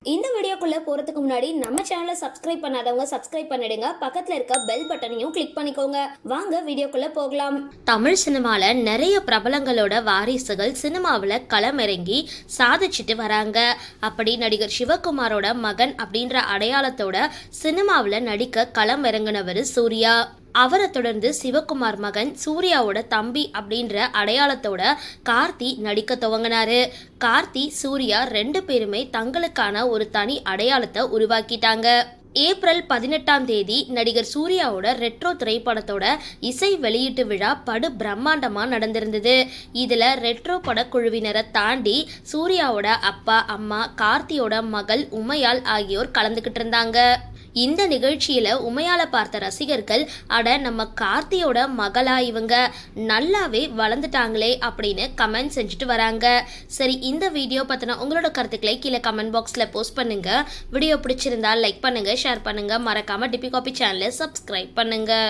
இந்த வீடியோக்குள்ள போறதுக்கு முன்னாடி நம்ம சேனலை சப்ஸ்கிரைப் பண்ணாதவங்க சப்ஸ்கிரைப் பண்ணிடுங்க, பக்கத்துல இருக்க பெல் பட்டனையும் கிளிக் பண்ணிக்கோங்க. வாங்க வீடியோக்குள்ள போகலாம். தமிழ் சினிமால நிறைய பிரபலங்களோட வாரிசுகள் சினிமாவில் களமிறங்கி சாதிச்சுட்டு வராங்க. அப்படி நடிகர் சிவகுமாரோட மகன் அப்படின்ற அடையாளத்தோட சினிமாவில் நடிக்க களம் இறங்கினவர் சூர்யா. அவரை தொடர்ந்து சிவகுமார் மகன் சூர்யாவோட தம்பி அப்படின்ற அடையாளத்தோட கார்த்தி நடிக்க துவங்கினாரு. கார்த்தி சூர்யா ரெண்டு பேருமே தங்களுக்கான ஒரு தனி அடையாளத்தை உருவாக்கிட்டாங்க. ஏப்ரல் 18ஆம் தேதி நடிகர் சூர்யாவோட ரெட்ரோ திரைப்படத்தோட இசை வெளியீட்டு விழா படு பிரம்மாண்டமா நடந்திருந்தது. இதுல ரெட்ரோ படக்குழுவினரை தாண்டி சூர்யாவோட அப்பா, அம்மா, கார்த்தியோட மகள் உமையால் ஆகியோர் கலந்துகிட்டு இருந்தாங்க. இந்த நிகழ்ச்சியில உமையால பார்த்த ரசிகர்கள், அட நம்ம கார்த்தியோட மகளா இவங்க, நல்லாவே வளர்ந்துட்டாங்களே அப்படின்னு கமெண்ட் செஞ்சுட்டு வராங்க. சரி, இந்த வீடியோ பத்தின உங்களோட கருத்துக்களை கீழே கமெண்ட் பாக்ஸ்ல போஸ்ட் பண்ணுங்க. வீடியோ பிடிச்சிருந்தா லைக் பண்ணுங்க, ஷேர் பண்ணுங்க, மறக்காம டிபி காபி சேனலை சப்ஸ்கிரைப் பண்ணுங்க.